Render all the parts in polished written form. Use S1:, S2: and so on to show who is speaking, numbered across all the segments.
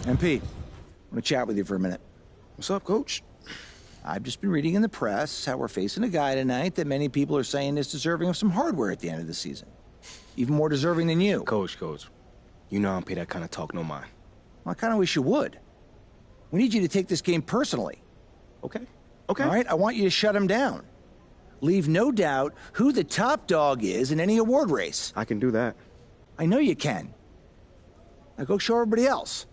S1: MP, I want to chat with you for a minute.
S2: What's up, Coach?
S1: I've just been reading in the press how we're facing a guy tonight that many people are saying is deserving of some hardware at the end of the season. Even more deserving than you.
S2: Coach, you know I don't pay that kind of talk no mind.
S1: Well, I kind of wish you would. We need you to take this game personally.
S2: Okay.
S1: All right? I want you to shut him down. Leave no doubt who the top dog is in any award race.
S2: I can do that.
S1: I know you can. Now go show everybody else.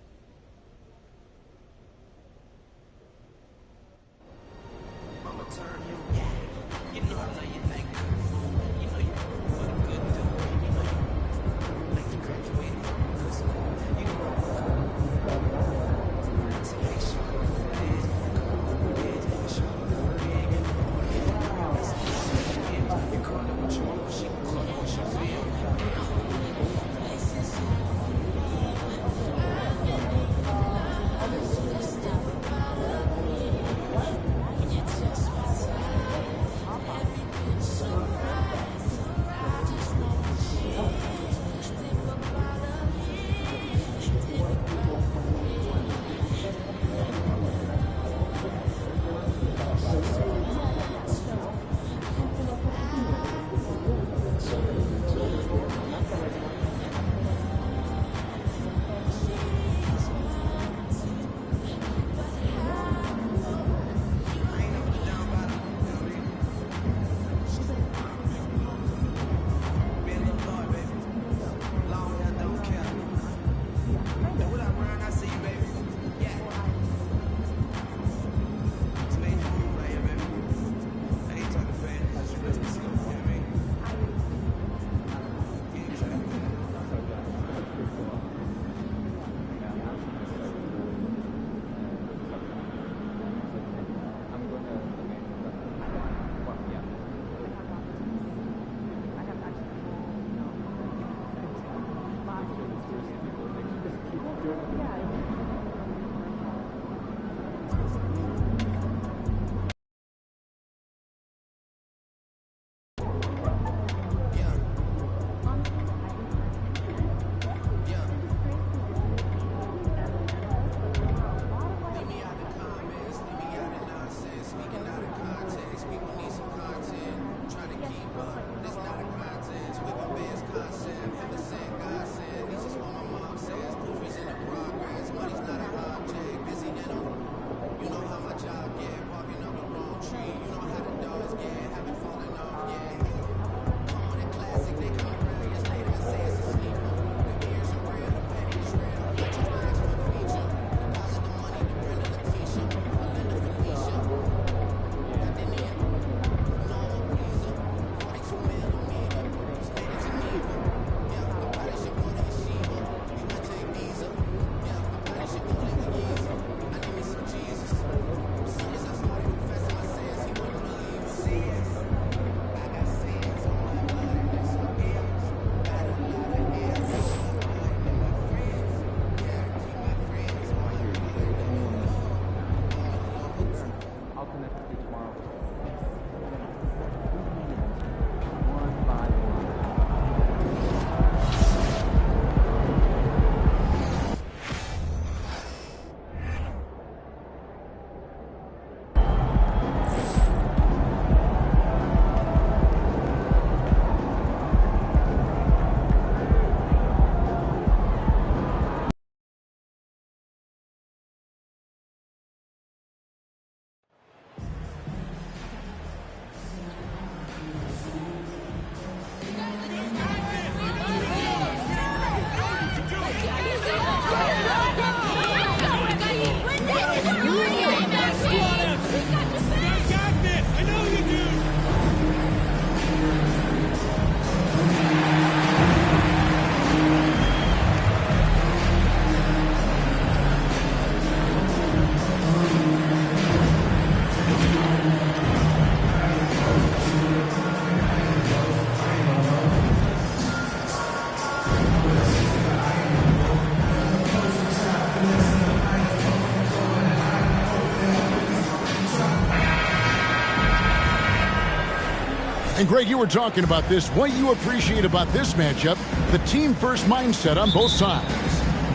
S3: And Greg, you were talking about this. What you appreciate about this matchup, the team-first mindset on both sides.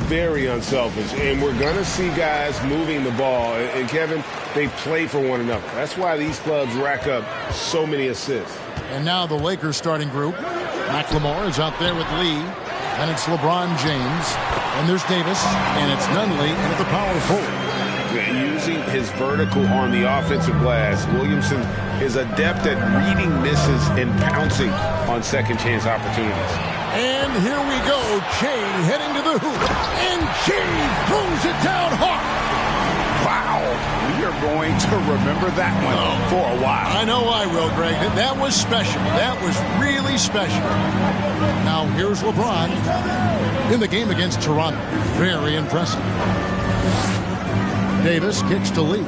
S4: very unselfish, and we're going to see guys moving the ball. And Kevin, they play for one another. That's why these clubs rack up so many assists.
S3: And now the Lakers starting group. McLemore is out there with Lee. And it's LeBron James. And there's Davis. And it's Nunley at the power forward.
S4: Using his vertical on the offensive glass, Williamson is adept at reading misses and pouncing on second chance opportunities.
S3: And here we go. Jay heading to the hoop. And Jay throws it down hard.
S4: Wow. We are going to remember that one for a while.
S3: I know I will, Greg. That was special. That was really special. Now here's LeBron in the game against Toronto. Very impressive. Davis kicks to Lee.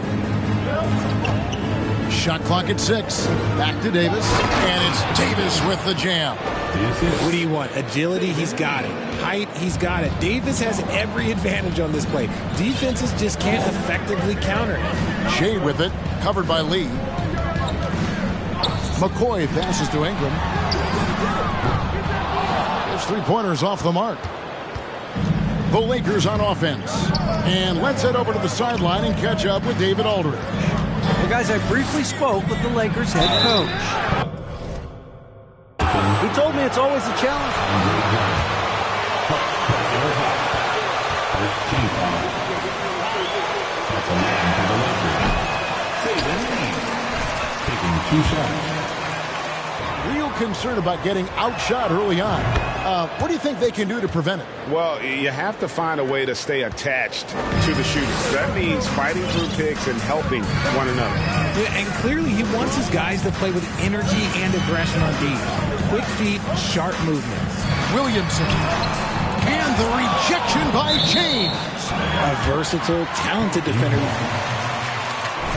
S3: Shot clock at 6. Back to Davis. And it's Davis with the jam.
S5: What do you want? Agility, he's got it. Height, he's got it. Davis has every advantage on this play. Defenses just can't effectively counter it.
S3: Shea with it, covered by Lee. McCoy passes to Ingram. There's 3-pointers off the mark. The Lakers on offense. And let's head over to the sideline and catch up with David Aldridge.
S6: Well, guys, I briefly spoke with the Lakers head coach. He told me it's always a challenge.
S3: Real concern about getting outshot early on. What do you think they can do to prevent it?
S4: Well, you have to find a way to stay attached to the shooters. That means fighting through picks and helping one another.
S5: Yeah, and clearly he wants his guys to play with energy and aggression on D. Quick feet, sharp movements.
S3: Williamson. And the rejection by James.
S5: A versatile, talented defender.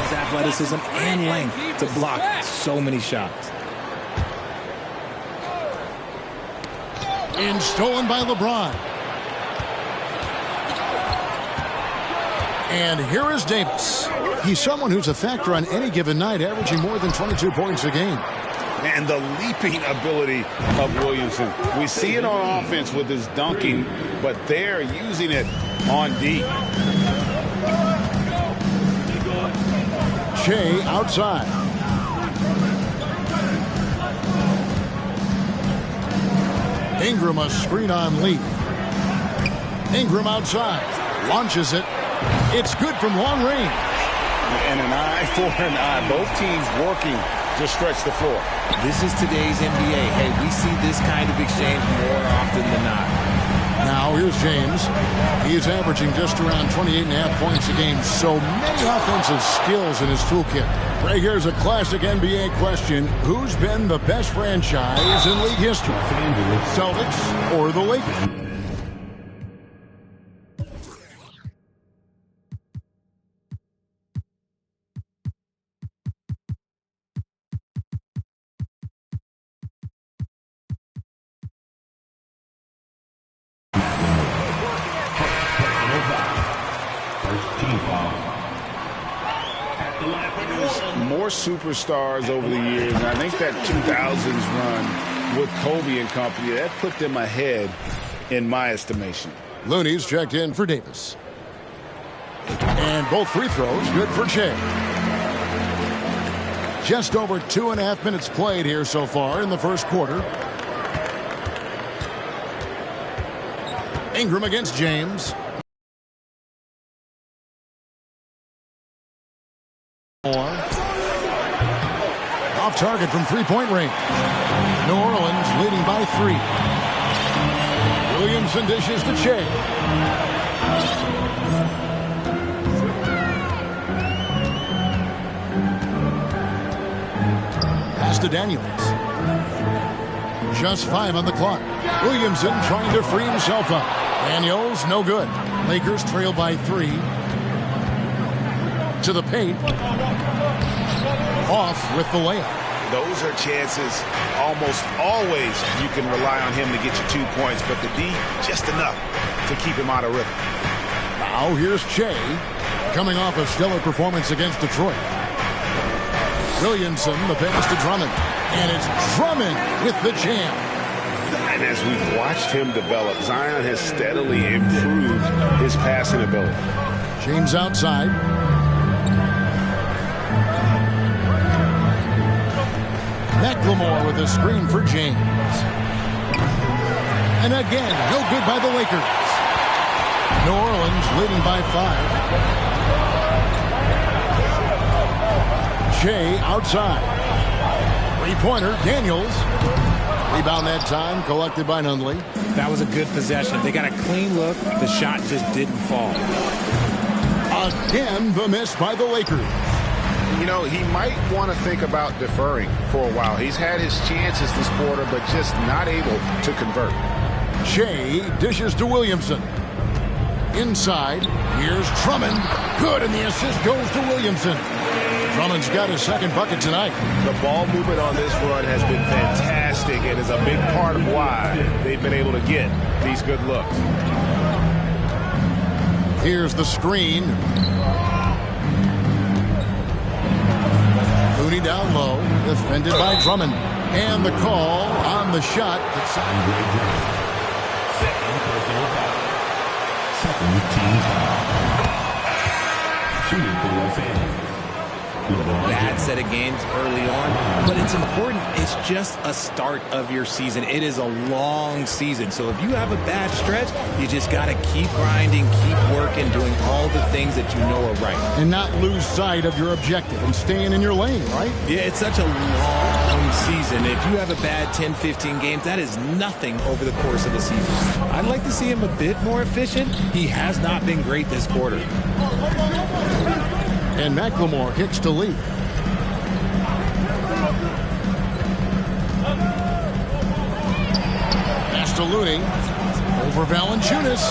S5: His athleticism and length to block so many shots.
S3: And stolen by LeBron. And here is Davis. He's someone who's a factor on any given night, averaging more than 22 points a game.
S4: And the leaping ability of Williamson. We see it on offense with his dunking, but they're using it on D.
S3: Shea outside. Ingram a screen on Lee. Ingram outside. Launches it. It's good from long range.
S4: And an eye for an eye. Both teams working to stretch the floor.
S5: This is today's NBA. Hey, we see this kind of exchange more often than not.
S3: Now here's James. He's averaging just around 28.5 points a game. So many offensive skills in his toolkit. Right here's a classic NBA question. Who's been the best franchise in league history? Celtics or the Lakers?
S4: More superstars over the years, and I think that 2000s run with Kobe and company, that put them ahead in my estimation.
S3: Looney's checked in for Davis. And both free throws good for Shea. Just over 2.5 minutes played here so far in the first quarter. Ingram against James. Off target from three-point range. New Orleans leading by 3. Williamson dishes to Shea. Pass to Daniels. Just 5 on the clock. Williamson trying to free himself up. Daniels, no good. Lakers trail by 3. To the paint. Off with the layup.
S4: Those are chances almost always you can rely on him to get you 2 points, but the D, just enough to keep him out of rhythm.
S3: Now here's Shea, coming off a stellar performance against Detroit. Williamson, the pass to Drummond. And it's Drummond with the jam.
S4: And as we've watched him develop, Zion has steadily improved his passing ability.
S3: James outside. McLemore with a screen for James. And again, no good by the Lakers. New Orleans leading by 5. Shea outside. Three-pointer, Daniels. Rebound that time, collected by Nunley.
S5: That was a good possession. They got a clean look. The shot just didn't fall.
S3: Again, the miss by the Lakers.
S4: You know, he might want to think about deferring for a while. He's had his chances this quarter, but just not able to convert.
S3: Shea dishes to Williamson. Inside, here's Drummond. Good, and the assist goes to Williamson. Drummond's got his second bucket tonight.
S4: The ball movement on this run has been fantastic and is a big part of why they've been able to get these good looks.
S3: Here's the screen. Mooney down low, defended by Drummond. And the call on the shot.
S7: Second team foul.
S5: Bad set of games early on, but it's important. It's just a start of your season. It is a long season, so if you have a bad stretch, you just got to keep grinding, keep working, doing all the things that you know are right.
S3: And not lose sight of your objective and staying in your lane, right?
S5: Yeah, it's such a long season. If you have a bad 10, 15 games, that is nothing over the course of the season. I'd like to see him a bit more efficient. He has not been great this quarter.
S3: And McLemore kicks to Lee. Pass to Looney. Over Valanciunas.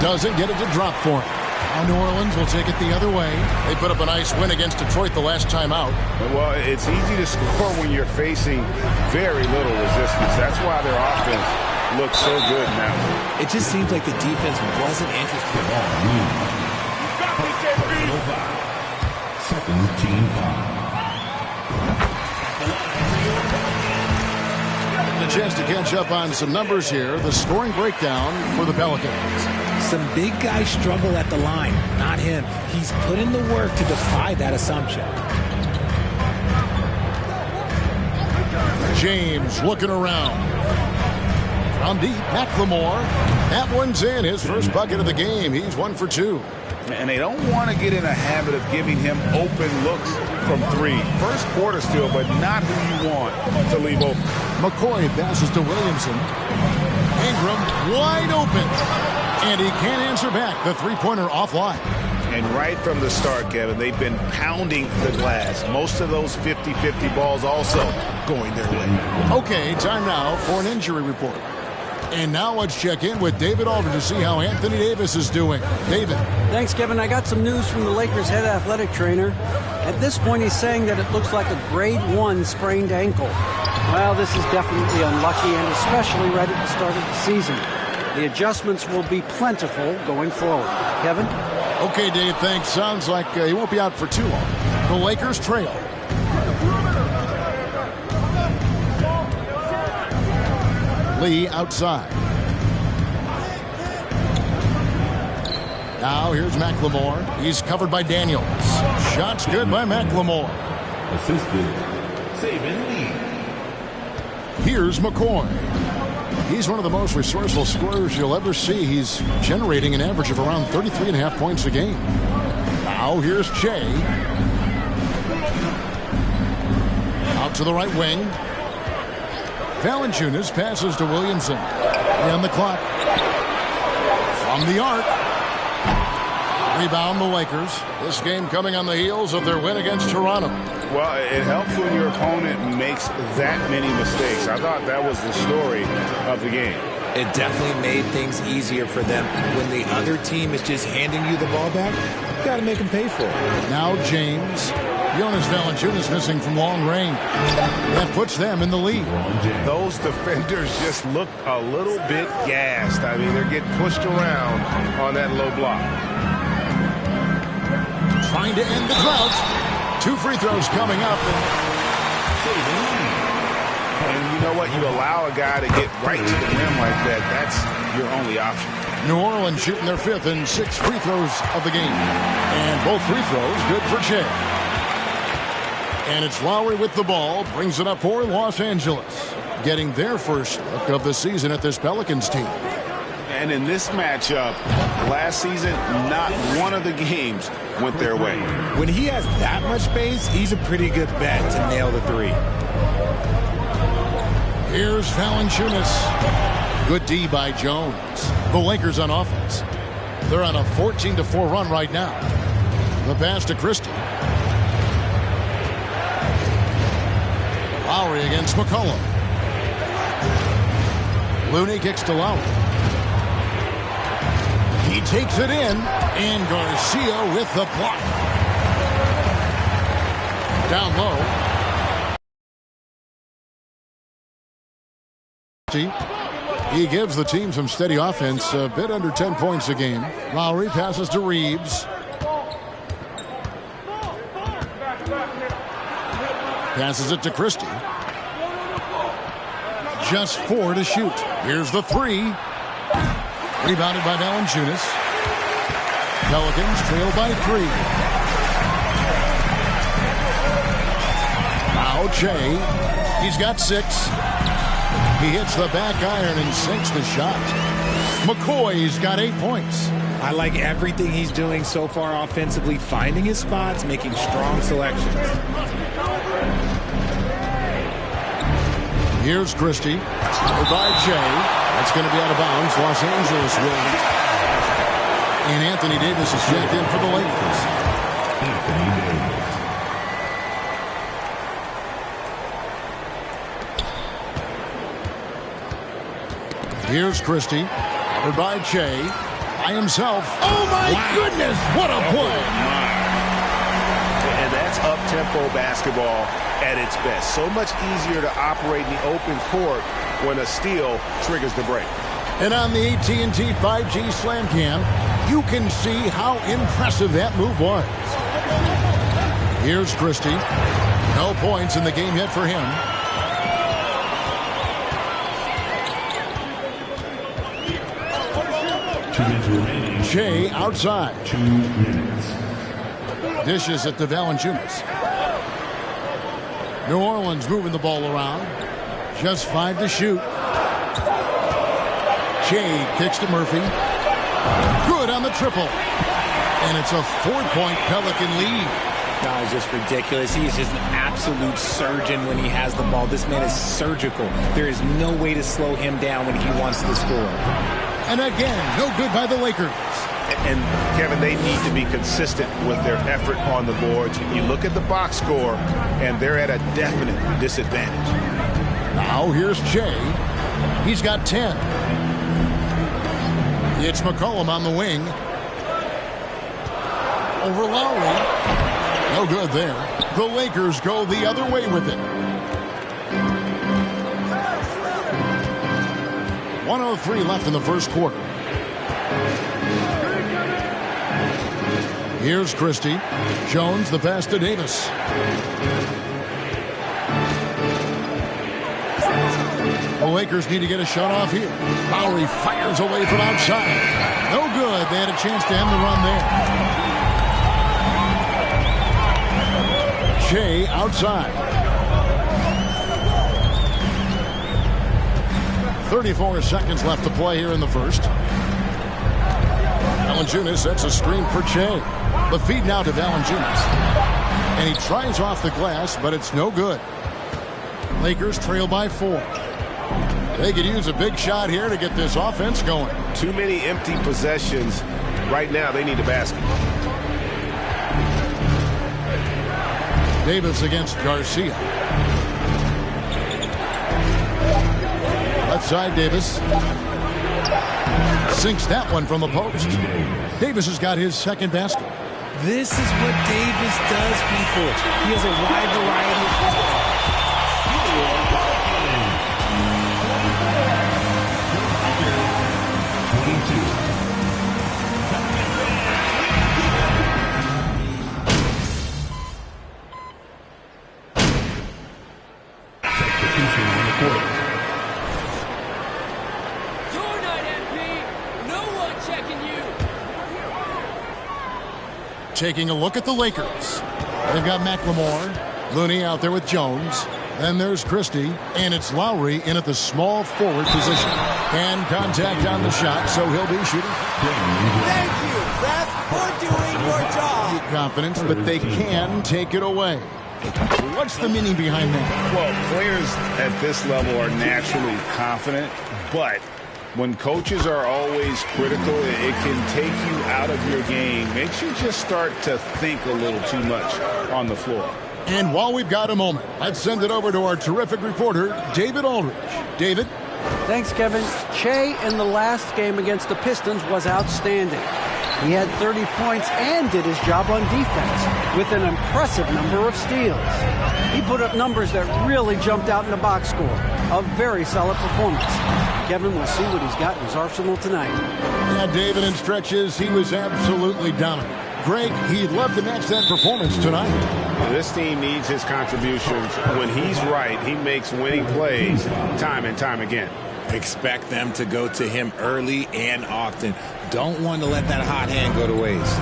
S3: Doesn't get it to drop for him. Now New Orleans will take it the other way. They put up a nice win against Detroit the last time out.
S4: Well, it's easy to score when you're facing very little resistance. That's why their offense looks so good now.
S5: It just seems like the defense wasn't interested at all.
S7: Second team foul.
S3: A chance to catch up on some numbers here. The scoring breakdown for the Pelicans.
S5: Some big guys struggle at the line, not him. He's put in the work to defy that assumption.
S3: James looking around. From deep, McLemore. That one's in. His first bucket of the game. He's 1 for 2.
S4: And they don't want to get in a habit of giving him open looks from three. First quarter still, but not who you want to leave open.
S3: McCoy passes to Williamson. Ingram wide open. And he can't answer back. The three-pointer offline.
S4: And right from the start, Kevin, they've been pounding the glass. Most of those 50-50 balls also going their way.
S3: Okay, time now for an injury report. And now let's check in with David Aldridge to see how Anthony Davis is doing. David.
S6: Thanks, Kevin. I got some news from the Lakers head athletic trainer. At this point, he's saying that it looks like a grade 1 sprained ankle. Well, this is definitely unlucky and especially right at the start of the season. The adjustments will be plentiful going forward. Kevin?
S3: Okay, Dave, thanks. Sounds like he won't be out for too long. The Lakers trail. Lee outside. Now here's McLemore. He's covered by Daniels. Shots good by McLemore.
S7: Assisted. Saving Lee.
S3: Here's McCoy. He's one of the most resourceful scorers you'll ever see. He's generating an average of around 33.5 points a game. Now here's Shea. Out to the right wing. Valanciunas passes to Williamson. And the clock. From the arc. Rebound the Lakers. This game coming on the heels of their win against Toronto.
S4: Well, it helps when your opponent makes that many mistakes. I thought that was the story of the game.
S5: It definitely made things easier for them. When the other team is just handing you the ball back, you got to make them pay for it.
S3: Now James. Jonas Valanciunas missing from long range. That puts them in the lead.
S4: Those defenders just look a little bit gassed. I mean, they're getting pushed around on that low block.
S3: Trying to end the drought. 2 free throws coming up.
S4: And you know what? You allow a guy to get right to the rim like that. That's your only option.
S3: New Orleans shooting their 5th and 6th free throws of the game. And both free throws good for Shea. And it's Lowry with the ball. Brings it up for Los Angeles. Getting their first look of the season at this Pelicans team.
S4: And in this matchup, last season, not one of the games went their way.
S5: When he has that much space, he's a pretty good bet to nail the three.
S3: Here's Valanciunas. Good D by Jones. The Lakers on offense. They're on a 14-4 run right now. The pass to Christie. Lowry against McCollum. Looney kicks to Lowry. He takes it in, and Garcia with the block. Down low. He gives the team some steady offense, a bit under 10 points a game. Lowry passes to Reeves. Passes it to Christie. Just 4 to shoot. Here's the 3. Rebounded by Valanciunas. Pelicans trail by 3. Now Shea. He's got 6. He hits the back iron and sinks the shot. McCoy's got 8 points.
S5: I like everything he's doing so far offensively, finding his spots, making strong selections.
S3: Here's Christie. By Shea. That's going to be out of bounds. Los Angeles will. And Anthony Davis is checked in for the Lakers. Here's Christie. Covered by Shea. By himself. Oh, my goodness. What a play.
S4: And that's up-tempo basketball at its best. So much easier to operate in the open court when a steal triggers the break.
S3: And on the AT&T 5G Slam Cam, you can see how impressive that move was. Here's Christie. No points in the game yet for him. Shea outside.
S7: 2 minutes.
S3: Dishes it to Valanciunas. New Orleans moving the ball around. Just 5 to shoot. Shea kicks to Murphy. Good on the triple. And it's a 4-point Pelican lead.
S5: That is just ridiculous. He is just an absolute surgeon when he has the ball. This man is surgical. There is no way to slow him down when he wants to score.
S3: And again, no good by the Lakers.
S4: And, Kevin, they need to be consistent with their effort on the boards. You look at the box score, and they're at a definite disadvantage.
S3: Now here's Shea. He's got 10. It's McCollum on the wing. Over Lowry. No good there. The Lakers go the other way with it. 1:03 left in the first quarter. Here's Christie. Jones, the pass to Davis. The Lakers need to get a shot off here. Lowry fires away from outside. No good. They had a chance to end the run there. Shea outside. 34 seconds left to play here in the first. Valanciunas sets a screen for Shea. The feed now to Valanciunas. And he tries off the glass, but it's no good. Lakers trail by 4. They could use a big shot here to get this offense going.
S4: Too many empty possessions. Right now, they need a basket.
S3: Davis against Garcia. Left side, Davis. Sinks that one from the post. Davis has got his second basket.
S5: This is what Davis does, people. He has a wide variety of...
S7: Substitution
S3: taking a look at the Lakers. They've got McLemore, Looney out there with Jones. Then there's Christie, and it's Lowry in at the small forward position. And contact on the shot, so he'll be shooting.
S8: Thank you, ref, for doing your job.
S3: Confidence, but they can take it away. What's the meaning behind that?
S4: Well, players at this level are naturally confident, but when coaches are always critical, it can take you out of your game. Makes you just start to think a little too much on the floor.
S3: And while we've got a moment, let's send it over to our terrific reporter, David Aldridge. David?
S6: Thanks, Kevin. Che in the last game against the Pistons was outstanding. He had 30 points and did his job on defense with an impressive number of steals. He put up numbers that really jumped out in the box score. A very solid performance. Kevin will see what he's got in his arsenal tonight.
S3: Yeah, David, in stretches, he was absolutely dominant. Greg, he'd love to match that performance tonight.
S9: This team needs his contributions. When he's right, he makes winning plays time and time again.
S5: Expect them to go to him early and often. Don't want to let that hot hand go to waste.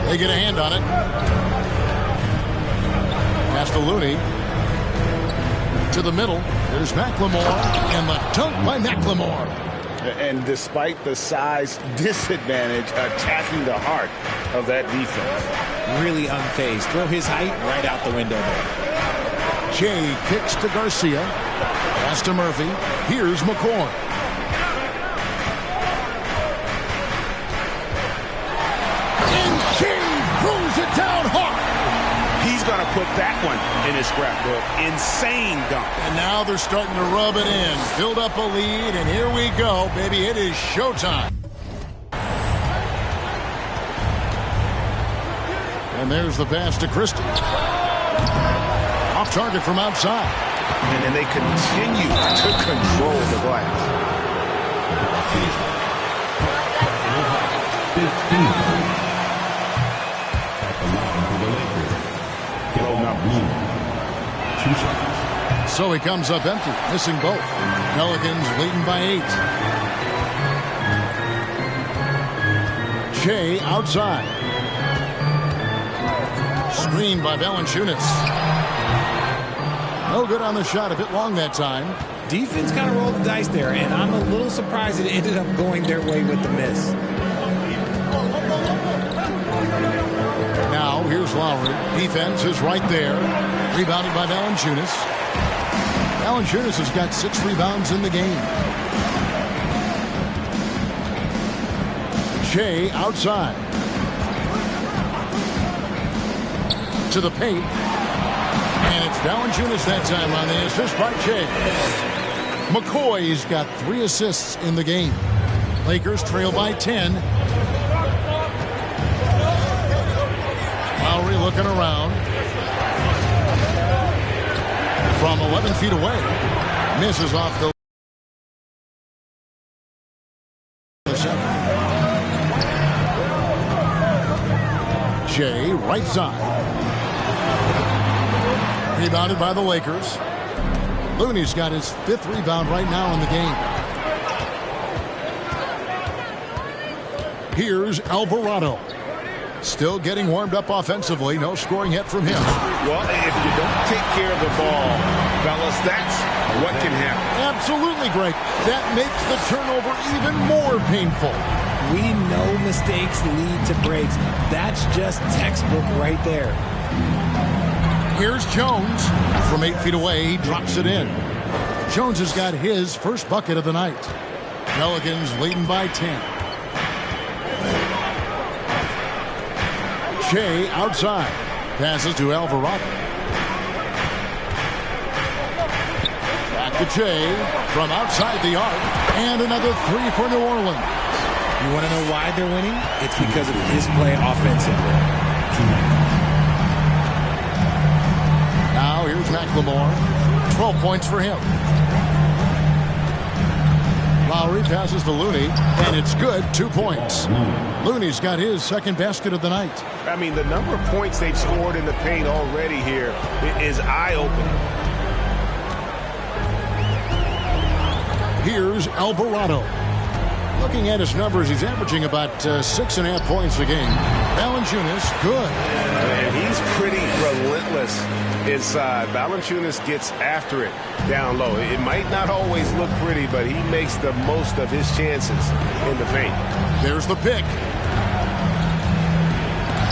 S3: They get a hand on it. Pass to Looney. To the middle. There's McLemore. And the dunk by McLemore.
S4: And despite the size disadvantage, attacking the heart of that defense.
S5: Really unfazed. Throw his height right out the window there.
S3: Jay kicks to Garcia. Pass to Murphy. Here's McCoy. And Jay throws it down hard.
S9: He's going to put that one in his scrapbook. Insane dunk.
S3: And now they're starting to rub it in. Build up a lead, and here we go, baby. It is showtime. And there's the pass to Christie. Off target from outside.
S4: And then they continue to control the glass.
S7: 15. At the line for the Lakers. Blue. 2 shots.
S3: So he comes up empty, missing both. Pelicans leading by 8. Shea outside. Screen by Valanciunas. No good on the shot, a bit long that time.
S5: Defense kind of rolled the dice there, and I'm a little surprised it ended up going their way with the miss.
S3: Now, here's Lowry. Defense is right there. Rebounded by Valanciunas. Valanciunas has got 6 rebounds in the game. Shea outside. To the paint. And it's Valanciunas that time on the assist by Shea. McCoy's got 3 assists in the game. Lakers trail by 10. Lowry looking around. From 11 feet away. Misses off the Shea, right side. Rebounded by the Lakers. Looney's got his 5th rebound right now in the game. Here's Alvarado. Still getting warmed up offensively. No scoring yet from him.
S9: Well, if you don't take care of the ball, fellas, that's what can happen.
S3: Absolutely, Greg. That makes the turnover even more painful.
S5: We know mistakes lead to breaks. That's just textbook right there.
S3: Here's Jones. From 8 feet away, he drops it in. Jones has got his first bucket of the night. Pelicans leading by 10. Shea outside. Passes to Alvarado. Back to Shea from outside the arc. And another 3 for New Orleans.
S5: You want to know why they're winning? It's because of his play offensively.
S3: Now here's McLemore. 12 points for him. Lowry passes to Looney, and it's good. 2 points. Looney's got his second basket of the night.
S9: I mean, the number of points they've scored in the paint already here is eye-opening.
S3: Here's Alvarado. Looking at his numbers, he's averaging about 6.5 points a game. Valanciunas, good.
S9: And he's pretty relentless inside. Valanciunas gets after it down low. It might not always look pretty, but he makes the most of his chances in the paint.
S3: There's the pick.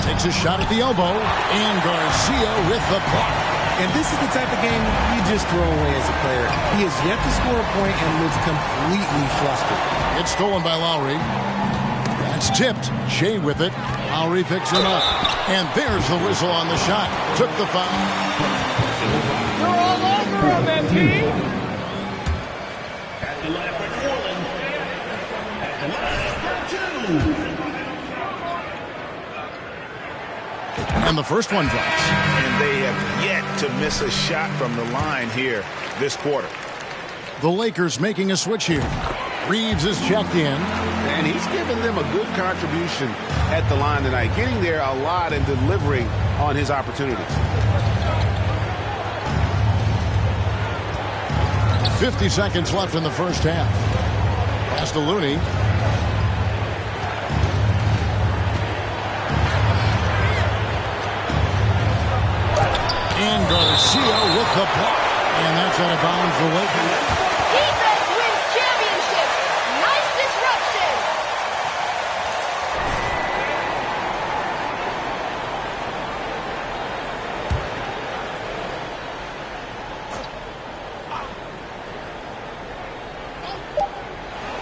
S3: Takes a shot at the elbow, and Garcia with the block.
S5: And this is the type of game you just throw away as a player. He has yet to score a point and looks completely flustered.
S3: It's stolen by Lowry. That's tipped. Shea with it. Lowry picks him up. And there's the whistle on the shot. Took the foul.
S8: You're all over him, MP.
S7: At the line for New Orleans. At the line for 2.
S3: And the first one drops.
S4: And they have yet to miss a shot from the line here this quarter.
S3: The Lakers making a switch here. Reeves is checked in.
S9: And he's given them a good contribution at the line tonight, getting there a lot and delivering on his opportunities.
S3: 50 seconds left in the first half. Pass to Looney. And Garcia with the block. And that's out of bounds for Lakers.
S8: Defense wins championships. Nice disruption.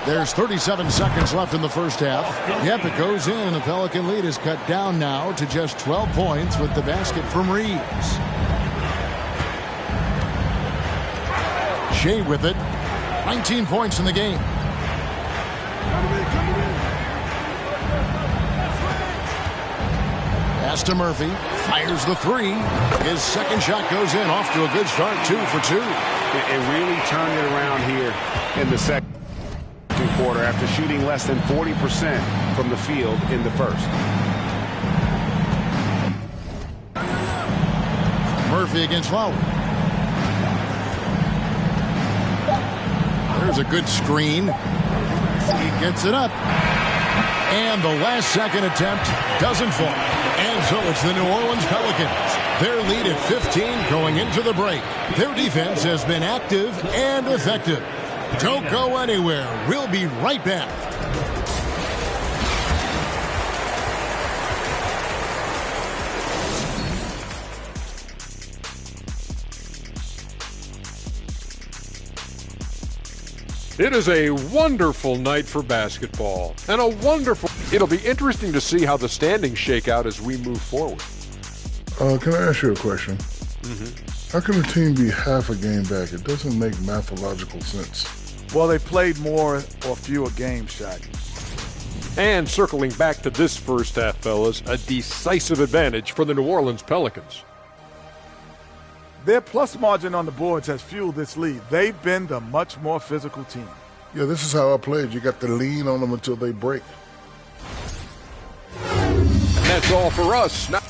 S3: There's 37 seconds left in the first half. Yep, it goes in. The Pelican lead is cut down now to just 12 points with the basket from Reeves. Shea with it. 19 points in the game. Pass to Murphy. Fires the three. His second shot goes in. Off to a good start. 2 for 2.
S9: And really turned it around here in the second quarter after shooting less than 40% from the field in the first.
S3: Murphy against Lowry. There's a good screen. He gets it up. And the last second attempt doesn't fall. And so it's the New Orleans Pelicans. Their lead at 15 going into the break. Their defense has been active and effective. Don't go anywhere. We'll be right back.
S10: It is a wonderful night for basketball, and it'll be interesting to see how the standings shake out as we move forward.
S11: Can I ask you a question? How can a team be half a game back? It doesn't make mathological sense.
S12: Well, they played more or fewer games, Shaq.
S10: And circling back to this first half, fellas, a decisive advantage for the New Orleans Pelicans.
S12: Their plus margin on the boards has fueled this lead. They've been the much more physical team.
S11: Yeah, this is how I played. You got to lean on them until they break.
S10: And that's all for us. Now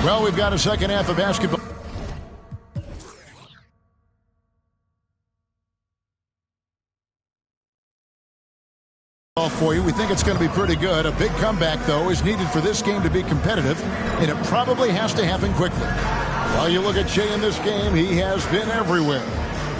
S3: well, we've got a second half of basketball. For you. We think it's going to be pretty good. A big comeback, though, is needed for this game to be competitive, and it probably has to happen quickly. While you look at Shea in this game, he has been everywhere.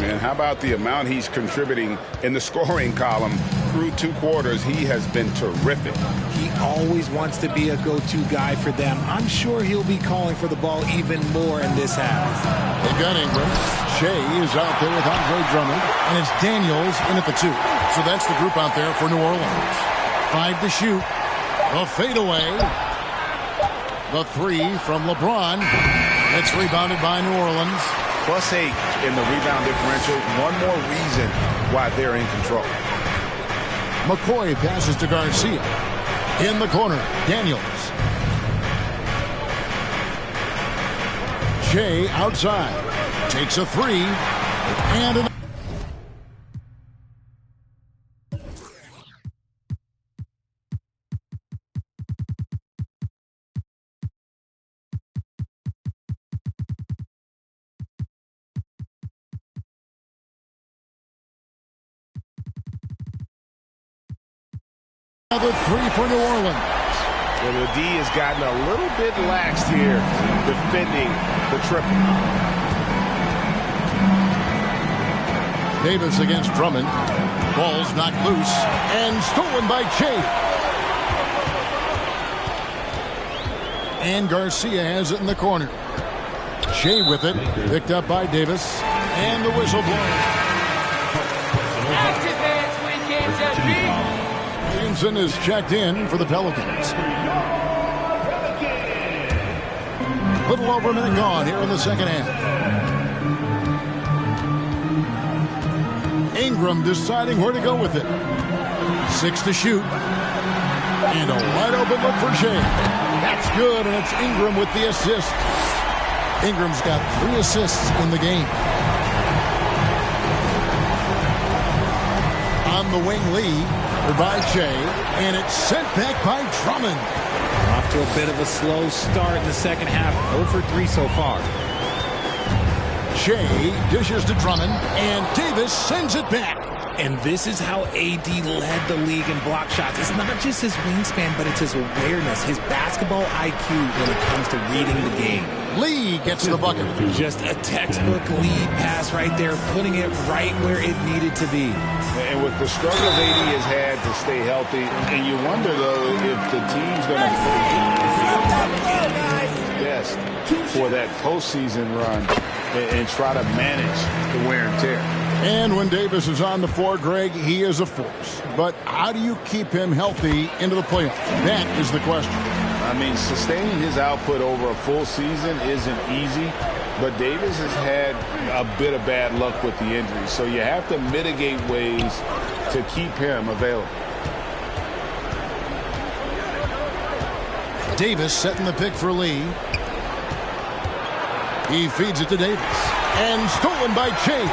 S4: Man, how about the amount he's contributing in the scoring column through 2 quarters? He has been terrific.
S5: He always wants to be a go-to guy for them. I'm sure he'll be calling for the ball even more in this half.
S3: They've got Ingram. Shea is out there with Andre Drummond, and it's Daniels in at the 2. So that's the group out there for New Orleans. 5 to shoot. The fadeaway. The 3 from LeBron. It's rebounded by New Orleans.
S4: +8 in the rebound differential. One more reason why they're in control.
S3: McCoy passes to Garcia. In the corner, Daniels. Shea outside. Takes a 3. And an Another three for New Orleans.
S9: Well, the D has gotten a little bit laxed here defending the triple.
S3: Davis against Drummond. Ball's knocked loose and stolen by Shea. And Garcia has it in the corner. Shea with it, picked up by Davis, and the whistle blown. Williamson is checked in for the Pelicans. Little over a minute gone here in the second half. Ingram deciding where to go with it. 6 to shoot. And a wide open look for Shea. That's good, and it's Ingram with the assist. Ingram's got 3 assists in the game. On the wing, Lee by Shea, and it's sent back by Drummond.
S5: Off to a bit of a slow start in the second half. 0 for 3 so far.
S3: Shea dishes to Drummond, and Davis sends it back.
S5: And this is how AD led the league in block shots. It's not just his wingspan, but it's his awareness, his basketball IQ when it comes to reading the game.
S3: Lee gets the bucket.
S5: Just a textbook lead pass right there, putting it right where it needed to be.
S4: And with the struggles AD has had to stay healthy, and you wonder, though, if the team's going to best for that postseason run and try to manage the wear and tear.
S3: And when Davis is on the floor, Greg, he is a force. But how do you keep him healthy into the playoffs? That is the question.
S4: I mean, sustaining his output over a full season isn't easy, but Davis has had a bit of bad luck with the injury. So you have to mitigate ways to keep him available.
S3: Davis setting the pick for Lee. He feeds it to Davis. And stolen by Shea.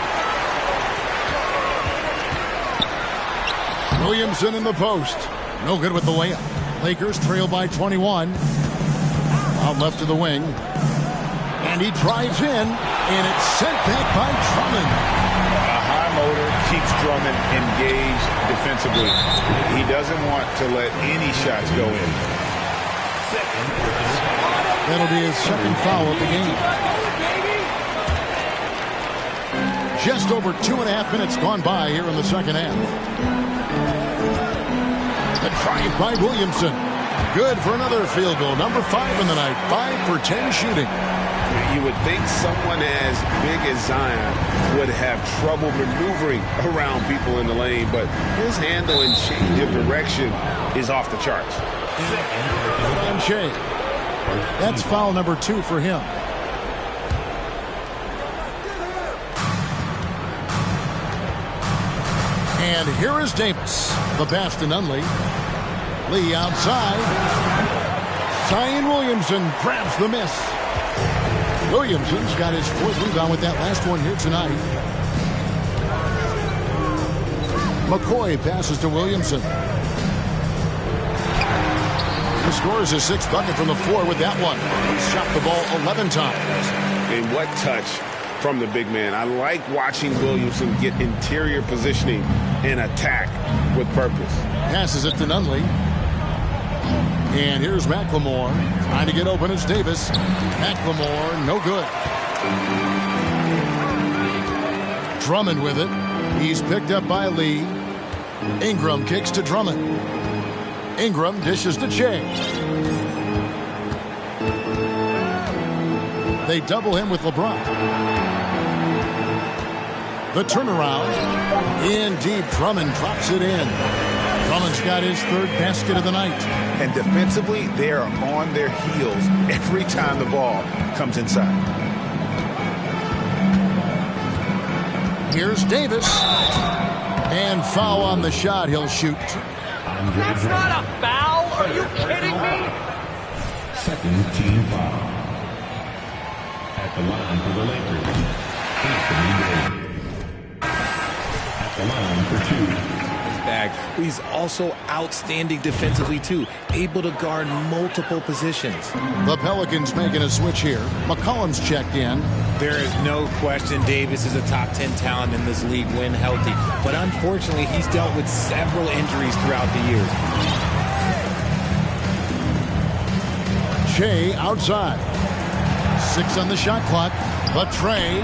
S3: Williamson in the post. No good with the layup. Lakers trail by 21. Out left to the wing. And he drives in. And it's sent back by Drummond.
S4: A high motor keeps Drummond engaged defensively. He doesn't want to let any shots go in.
S3: That'll be his second foul of the game. Just over 2.5 minutes gone by here in the second half. The drive by Williamson. Good for another field goal. Number 5 in the night. 5 for 10 shooting.
S9: You would think someone as big as Zion would have trouble maneuvering around people in the lane, but his handle and change of direction is off the charts.
S3: On Shea. That's foul number 2 for him. And here is Davis. The pass to Nunley. Lee outside. Zion Williamson grabs the miss. Williamson's got his 4th rebound with that last one here tonight. McCoy passes to Williamson. He scores his 6th bucket from the floor with that one. He's shot the ball 11 times.
S9: And what touch from the big man. I like watching Williamson get interior positioning and attack with purpose.
S3: Passes it to Nunley. And here's McLemore. Trying to get open. It's Davis. McLemore, no good. Drummond with it. He's picked up by Lee. Ingram kicks to Drummond. Ingram dishes to Shea. They double him with LeBron. The turnaround. In deep, Drummond drops it in. Drummond's got his 3rd basket of the night.
S4: And defensively, they are on their heels every time the ball comes inside.
S3: Here's Davis. And foul on the shot. He'll shoot.
S8: That's not a foul. Are you kidding me?
S7: Second team foul. At the line for the Lakers, Anthony Davis. At the line for 2.
S5: But he's also outstanding defensively too, able to guard multiple positions.
S3: The Pelicans making a switch here. McCollum's checked in.
S5: There is no question Davis is a top 10 talent in this league when healthy, but unfortunately he's dealt with several injuries throughout the years.
S3: Shea outside. 6 on the shot clock. But Trey.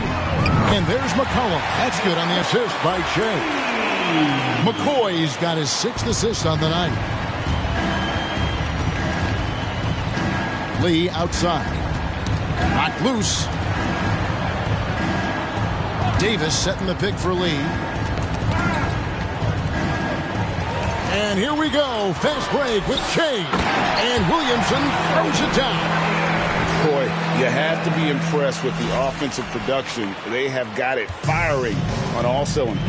S3: And there's McCollum. That's good on the assist by Shea. McCoy's got his 6th assist on the night. Lee outside. Knocked loose. Davis setting the pick for Lee. And here we go. Fast break with Shea. And Williamson throws it down.
S4: Boy, you have to be impressed with the offensive production. They have got it firing on all cylinders.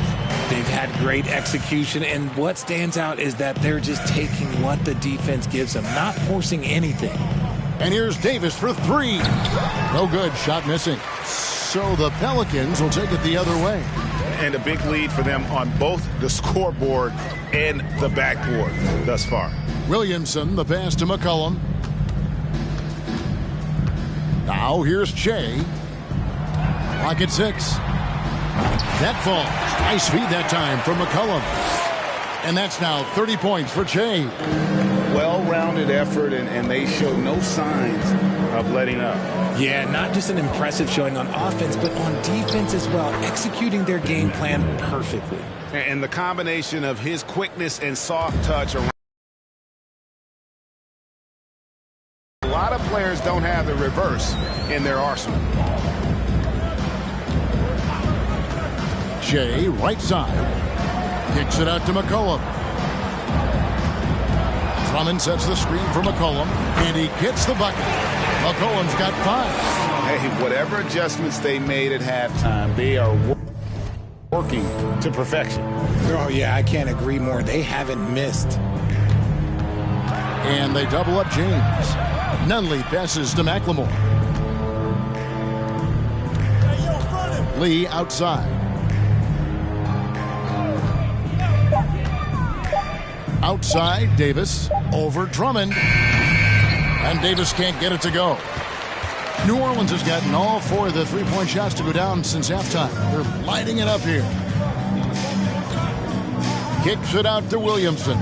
S5: They've had great execution, and what stands out is that they're just taking what the defense gives them, not forcing anything.
S3: And here's Davis for 3. No good. Shot missing. So the Pelicans will take it the other way.
S4: And a big lead for them on both the scoreboard and the backboard thus far.
S3: Williamson, the pass to McCollum. Now here's Shea. Clock at 6. That falls. Nice feed that time from McCollum. And that's now 30 points for Shea.
S4: Well-rounded effort, and they show no signs of letting up.
S5: Yeah, not just an impressive showing on offense, but on defense as well, executing their game plan perfectly.
S4: And the combination of his quickness and soft touch around. A lot of players don't have the reverse in their arsenal.
S3: Shea, right side. Kicks it out to McCollum. Drummond sets the screen for McCollum, and he gets the bucket. McCollum's got 5.
S4: Hey, whatever adjustments they made at halftime, they are working to perfection.
S5: Oh, yeah, I can't agree more. They haven't missed.
S3: And they double up James. Nunley passes to McLemore. Lee outside. Outside, Davis. Over Drummond. And Davis can't get it to go. New Orleans has gotten all 4 of the 3-point shots to go down since halftime. They're lighting it up here. Kicks it out to Williamson.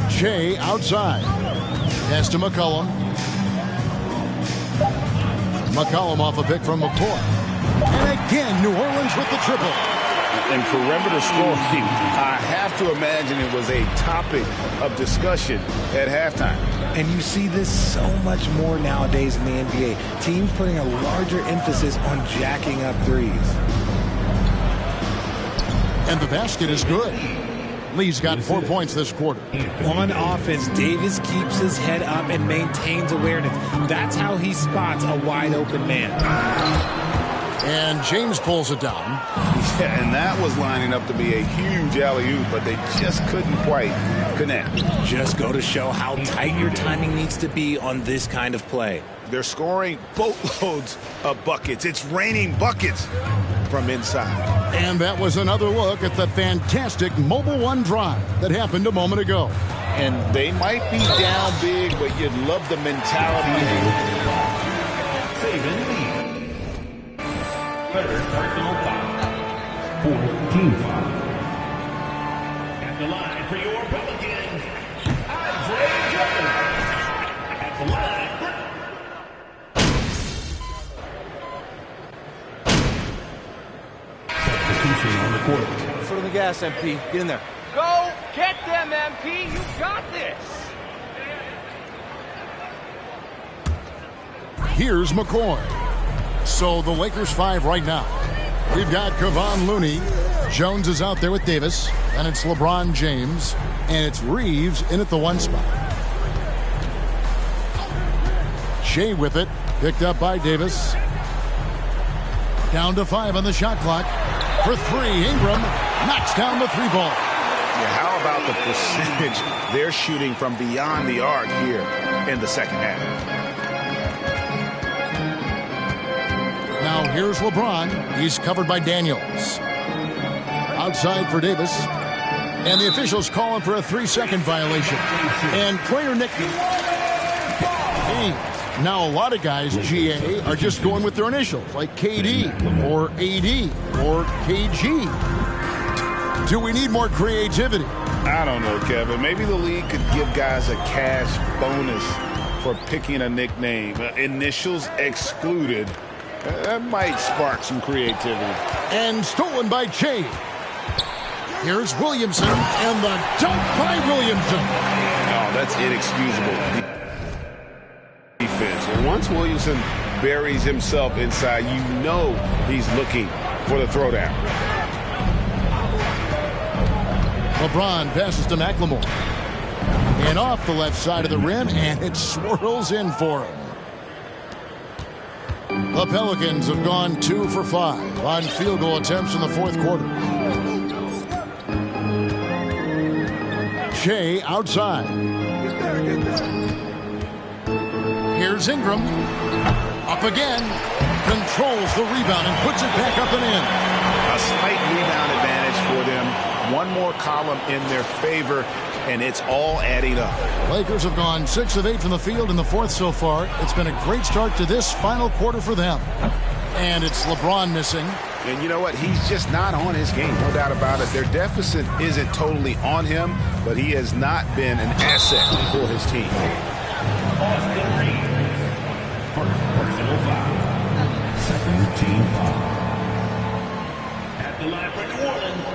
S3: Shea outside. Pass to McCollum. McCollum off a pick from McCoy. And again, New Orleans with the triple.
S4: In perimeter scoring, I have to imagine it was a topic of discussion at halftime.
S5: And you see this so much more nowadays in the NBA. Teams putting a larger emphasis on jacking up threes.
S3: And the basket is good. Lee's got 4 points this quarter.
S5: On offense, Davis keeps his head up and maintains awareness. That's how he spots a wide open man.
S3: And James pulls it down.
S4: Yeah, and that was lining up to be a huge alley-oop, but they just couldn't quite connect.
S5: Just go to show how tight your timing needs to be on this kind of play.
S4: They're scoring boatloads of buckets. It's raining buckets from inside.
S3: And that was another look at the fantastic Mobile One drive that happened a moment ago.
S4: And they might be down big, but you'd love the mentality.
S7: Third personal foul. 4th team foul. At the line for your Pelicans, Andre Drummond. At the line. Substitution on the court.
S8: Foot on the gas, MP. Get in there. Go get them, MP. You got this.
S3: Here's McCoy. So the Lakers 5 right now. We've got Kevon Looney. Jones is out there with Davis. And it's LeBron James. And it's Reeves in at the 1 spot. Shea with it. Picked up by Davis. Down to 5 on the shot clock. For 3, Ingram knocks down the 3-ball.
S4: Yeah, how about the percentage they're shooting from beyond the arc here in the second half?
S3: Now here's LeBron. He's covered by Daniels. Outside for Davis. And the officials calling for a 3-second violation. And player Nick. Now a lot of guys, GA, are just going with their initials, like KD or AD or KG. Do we need more creativity?
S4: I don't know, Kevin. Maybe the league could give guys a cash bonus for picking a nickname. Initials excluded. That might spark some creativity.
S3: And stolen by Che. Here's Williamson, and the dunk by Williamson.
S9: Oh, that's inexcusable defense. And once Williamson buries himself inside, you know he's looking for the throwdown.
S3: LeBron passes to McLemore. And off the left side of the rim, and it swirls in for him. The Pelicans have gone 2 for 5 on field goal attempts in the fourth quarter. Shea outside. Here's Ingram. Up again. Controls the rebound and puts it back up and in.
S4: A slight rebound advantage for them. One more column in their favor, and it's all adding up.
S3: Lakers have gone 6 of 8 from the field in the fourth so far. It's been a great start to this final quarter for them. And it's LeBron missing.
S4: And you know what? He's just not on his game, no doubt about it. Their deficit isn't totally on him, but he has not been an asset for his team.
S7: Austin Reeves. First personal foul. Second team foul. At the line for New Orleans.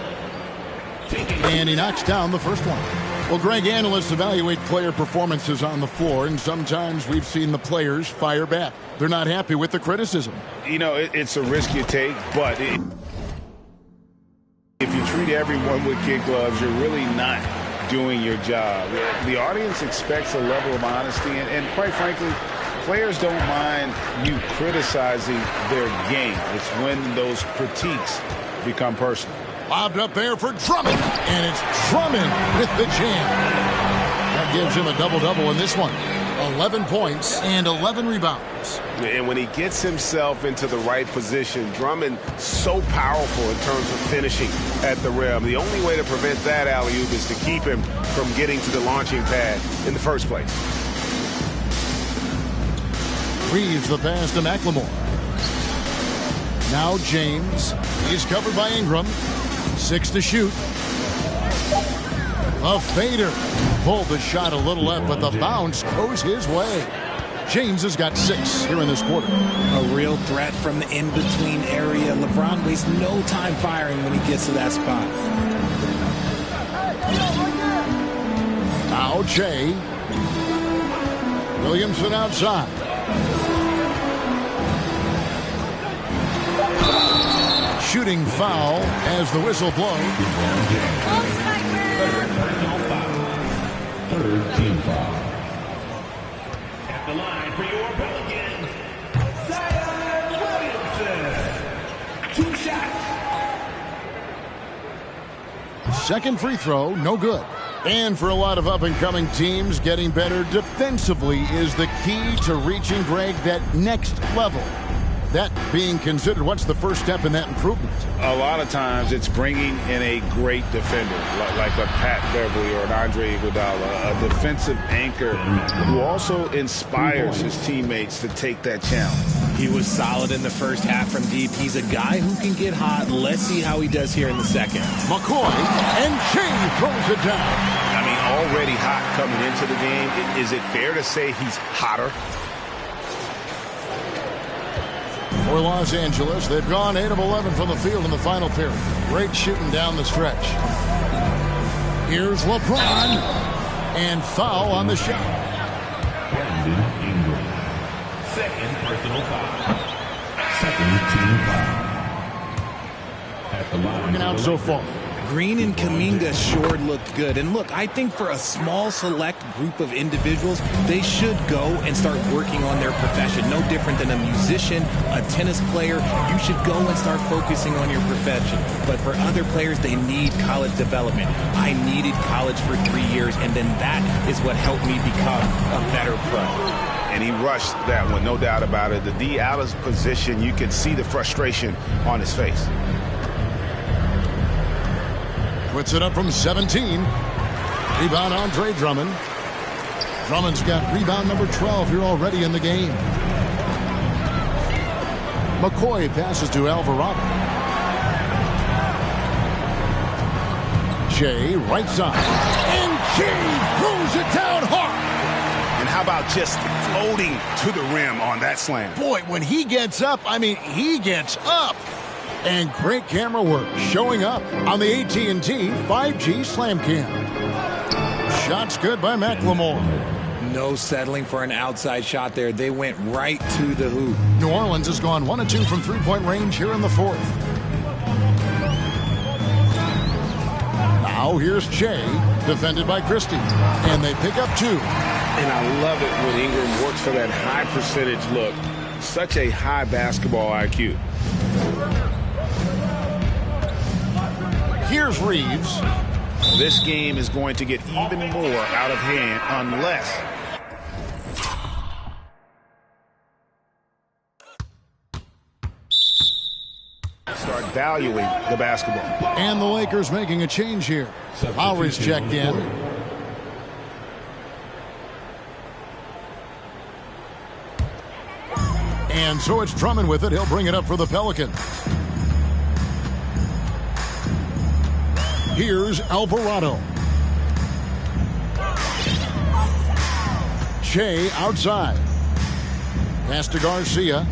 S3: And he knocks down the first one. Well, Greg, analysts evaluate player performances on the floor, and sometimes we've seen the players fire back. They're not happy with the criticism.
S4: You know, it's a risk you take, but if you treat everyone with kid gloves, you're really not doing your job. The audience expects a level of honesty, and quite frankly, players don't mind you criticizing their game. It's when those critiques become personal.
S3: Lobbed up there for Drummond, and it's Drummond with the jam. That gives him a double-double in this one. 11 points and 11 rebounds.
S9: And when he gets himself into the right position, Drummond so powerful in terms of finishing at the rim. The only way to prevent that alley-oop is to keep him from getting to the launching pad in the first place.
S3: Reeves the pass to McLemore. Now James. He's covered by Ingram. 6 to shoot. A fader. Pulled the shot a little left, but the bounce goes his way. James has got 6 here in this quarter.
S5: A real threat from the in-between area. LeBron wastes no time firing when he gets to that spot.
S3: Now Che. Williamson outside. Shooting foul as the whistle blows.
S7: Third team foul. At the line for your Pelicans, Zion Williamson. 2 shots.
S3: Second free throw, no good. And for a lot of up-and-coming teams, getting better defensively is the key to reaching, Greg, that next level. That being considered, what's the first step in that improvement?
S4: A lot of times it's bringing in a great defender, like a Pat Beverly or an Andre Iguodala, a defensive anchor who also inspires his teammates to take that challenge.
S5: He was solid in the first half from deep. He's a guy who can get hot. Let's see how he does here in the second.
S3: McCoy, and Shea throws it down.
S9: I mean, already hot coming into the game. Is it fair to say he's hotter?
S3: For Los Angeles, they've gone 8 of 11 from the field in the final period. Great shooting down the stretch. Here's LeBron, and foul on the shot.
S7: Brandon Ingram. Second personal foul. Second team foul. At the line.
S3: Working out so far.
S5: Green and Kuminga sure looked good. And look, I think for a small select group of individuals, they should go and start working on their profession. No different than a musician, a tennis player. You should go and start focusing on your profession. But for other players, they need college development. I needed college for 3 years, and then that is what helped me become a better pro.
S9: And he rushed that one, no doubt about it. The D out of position, you can see the frustration on his face.
S3: Puts it up from 17. Rebound Andre Drummond. Drummond's got rebound number 12 here already in the game. McCoy passes to Alvarado. Jay, right side. And Jay throws it down hard.
S9: And how about just floating to the rim on that slam?
S3: Boy, when he gets up, I mean, he gets up. And great camera work showing up on the AT&T 5G Slam Cam. Shots good by McLemore.
S5: No settling for an outside shot there. They went right to the hoop.
S3: New Orleans has gone 1 of 2 from three-point range here in the fourth. Now here's Jay, defended by Christie. And they pick up 2.
S9: And I love it when Ingram works for that high percentage look. Such a high basketball IQ.
S3: Here's Reeves.
S9: This game is going to get even more out of hand unless start valuing the basketball.
S3: And the Lakers making a change here. Lowry's checked in. And so it's Drummond with it. He'll bring it up for the Pelicans. Here's Alvarado. Shea outside. Pass to Garcia.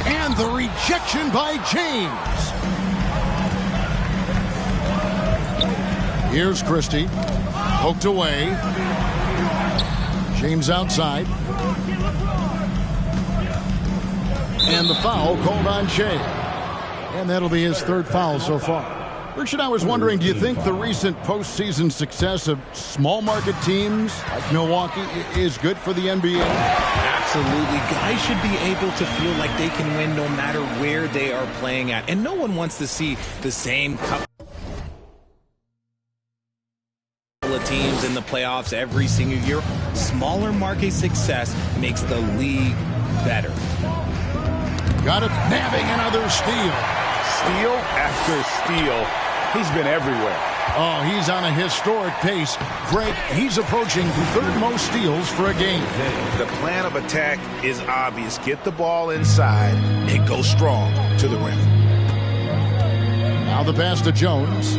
S3: And the rejection by James. Here's Christie. Poked away. James outside. And the foul called on Shea. And that'll be his third foul so far. Richard, I was wondering, do you think the recent postseason success of small market teams like Milwaukee is good for the NBA?
S5: Absolutely. Guys should be able to feel like they can win no matter where they are playing at. And no one wants to see the same couple of teams in the playoffs every single year. Smaller market success makes the league better.
S3: Got it. Nabbing another steal.
S9: Steal after steal. He's been everywhere.
S3: Oh, he's on a historic pace. Greg, he's approaching third most steals for a game.
S9: The plan of attack is obvious. Get the ball inside and go strong to the rim.
S3: Now the pass to Jones.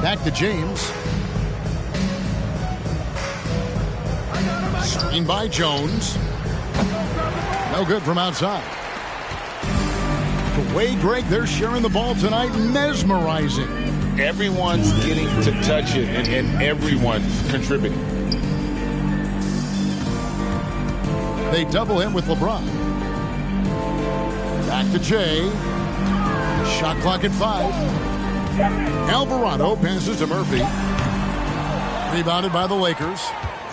S3: Back to James. Screen by Jones. No good from outside. The way, Greg, they're sharing the ball tonight, mesmerizing.
S9: Everyone's getting to touch it, and everyone's contributing.
S3: They double him with LeBron. Back to Jay. Shot clock at 5. Alvarado passes to Murphy. Rebounded by the Lakers.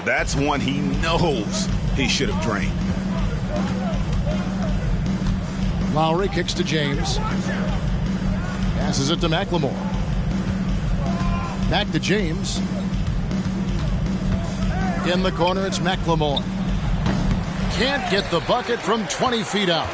S9: That's one he knows he should have drained.
S3: Lowry kicks to James. Passes it to McLemore. Back to James. In the corner, it's McLemore. Can't get the bucket from 20 feet out.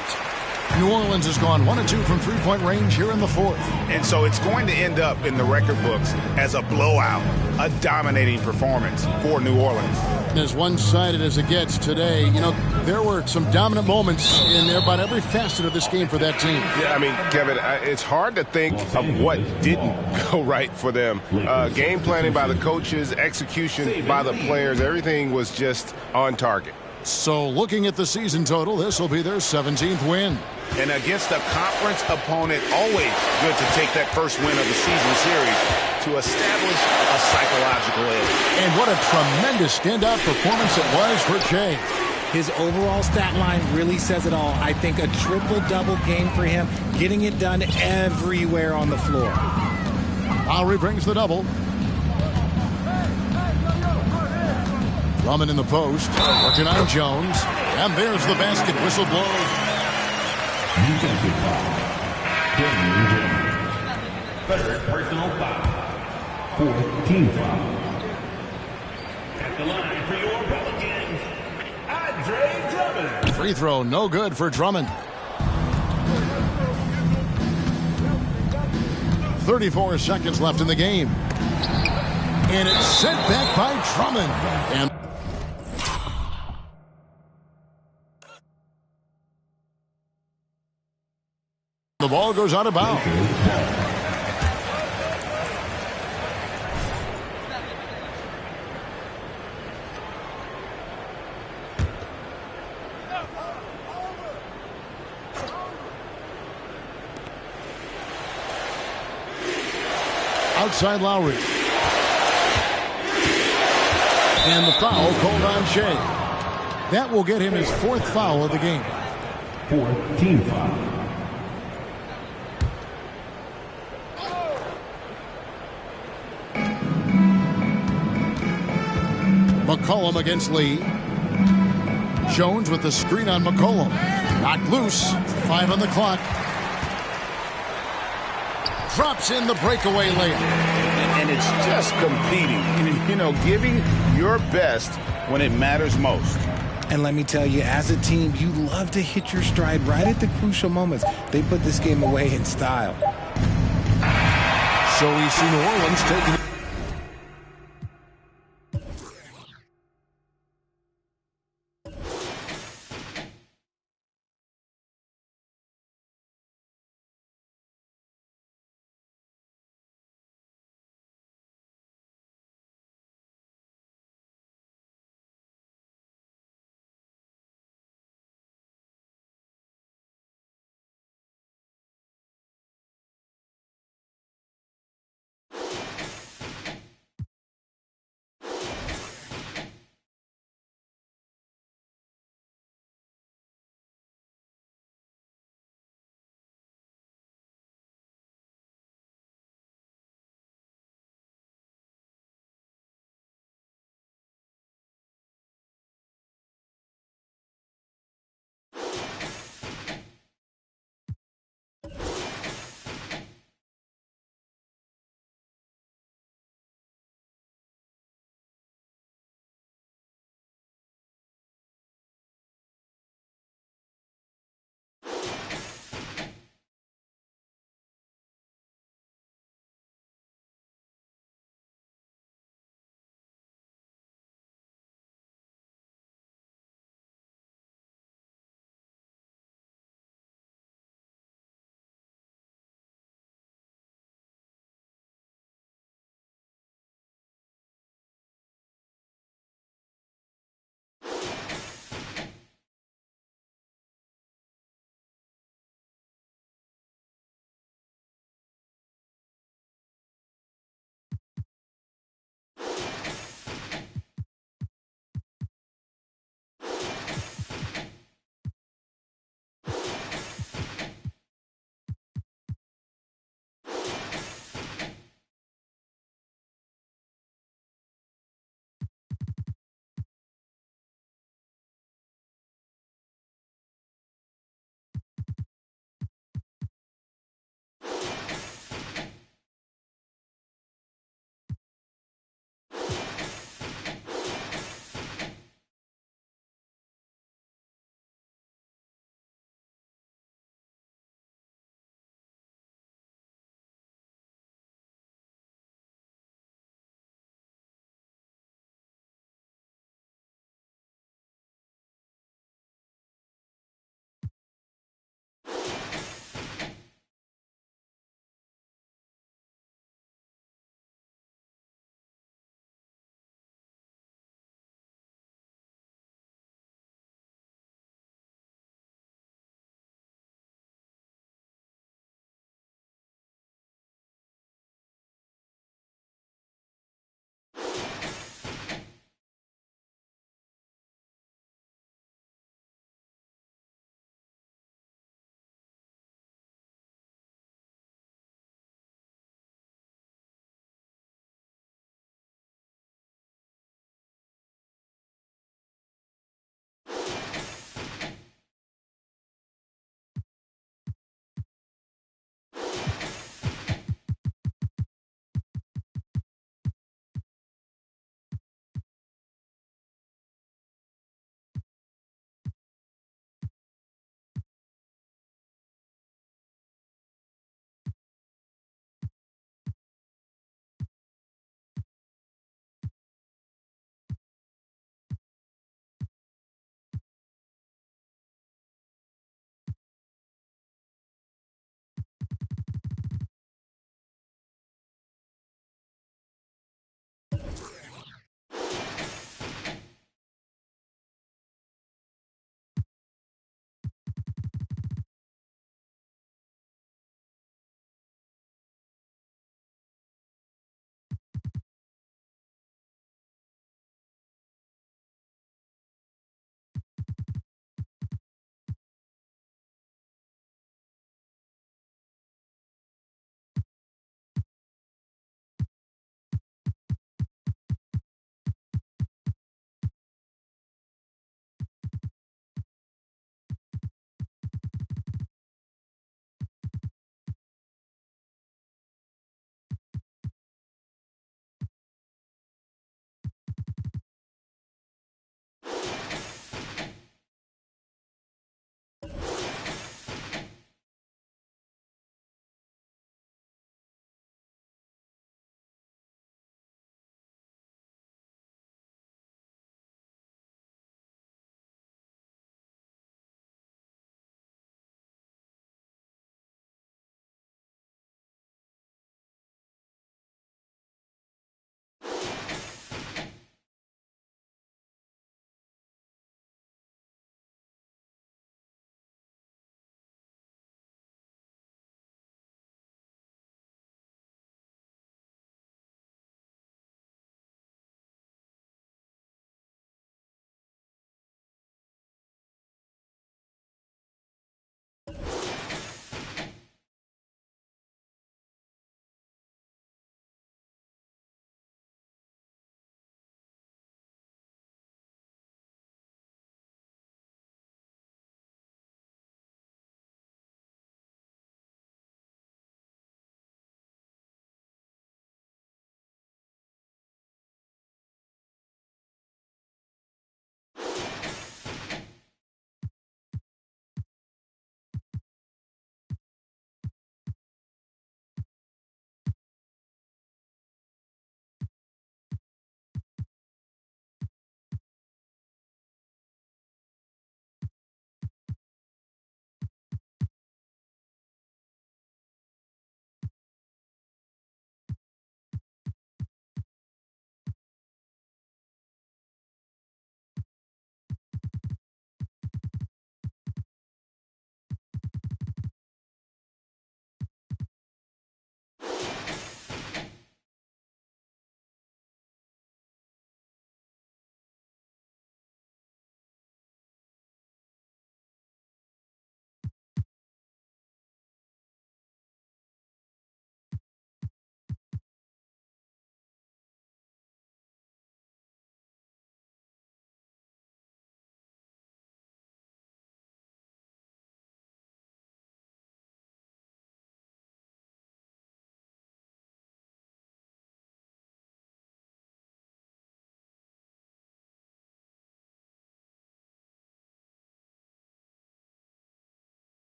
S3: New Orleans has gone 1 of 2 from three-point range here in the fourth.
S9: And so it's going to end up in the record books as a blowout, a dominating performance for New Orleans.
S3: As one-sided as it gets today, you know, there were some dominant moments in there about every facet of this game for that team.
S9: Yeah, I mean, Kevin, it's hard to think of what didn't go right for them. Game planning by the coaches, execution by the players, everything was just on target.
S3: So looking at the season total, this will be their 17th win.
S9: And against a conference opponent, always good to take that first win of the season series to establish a psychological edge.
S3: And what a tremendous standout performance it was for Jay.
S5: His overall stat line really says it all. I think a triple-double game for him, getting it done everywhere on the floor.
S3: Lowry brings the double. Drummond in the post, working on Jones. And there's the basket whistle blown.
S7: Third personal foul. Fourth team foul. At the line for your Pelicans, Andre Drummond.
S3: Free throw, no good for Drummond. 34 seconds left in the game. And it's sent back by Drummond. And the ball goes out of bounds. Outside Lowry. And the foul called on Shea. That will get him his 4th foul of the game.
S7: 4th team foul.
S3: McCollum against Lee. Jones with the screen on McCollum. Knocked loose. 5 on the clock. Drops in the breakaway layup.
S4: And it's just competing. Giving your best when it matters most.
S5: And let me tell you, as a team, you love to hit your stride right at the crucial moments. They put this game away in style.
S3: So we see New Orleans taking...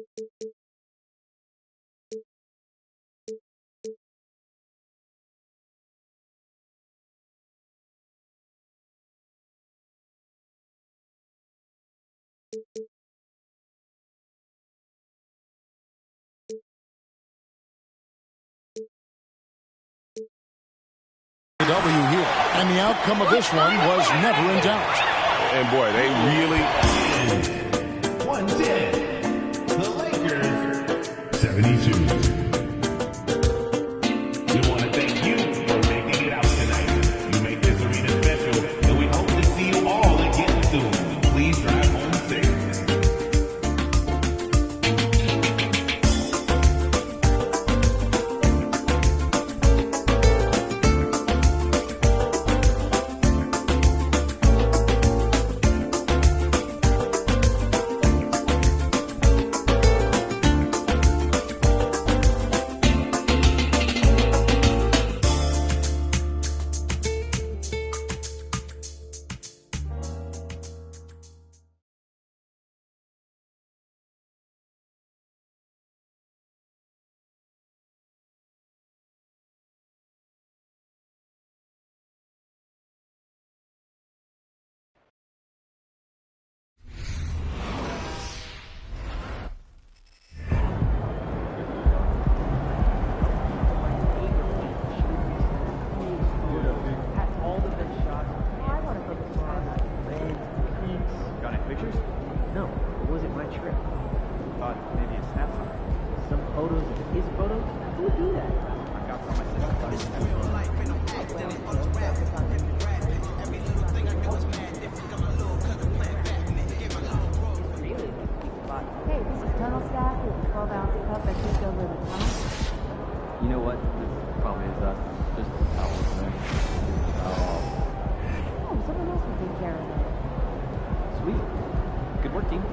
S3: W here, and the outcome of this one was never in doubt.
S9: And boy, they really...
S7: 110. The Lakers, 72. We want to thank you for making it out tonight. You make this arena special, and we hope to see you all again soon. Please drive home safe.
S13: You know what? This probably is us. Just how it's doing.
S14: Oh, someone else will take care of it.
S13: Sweet. Good work, team.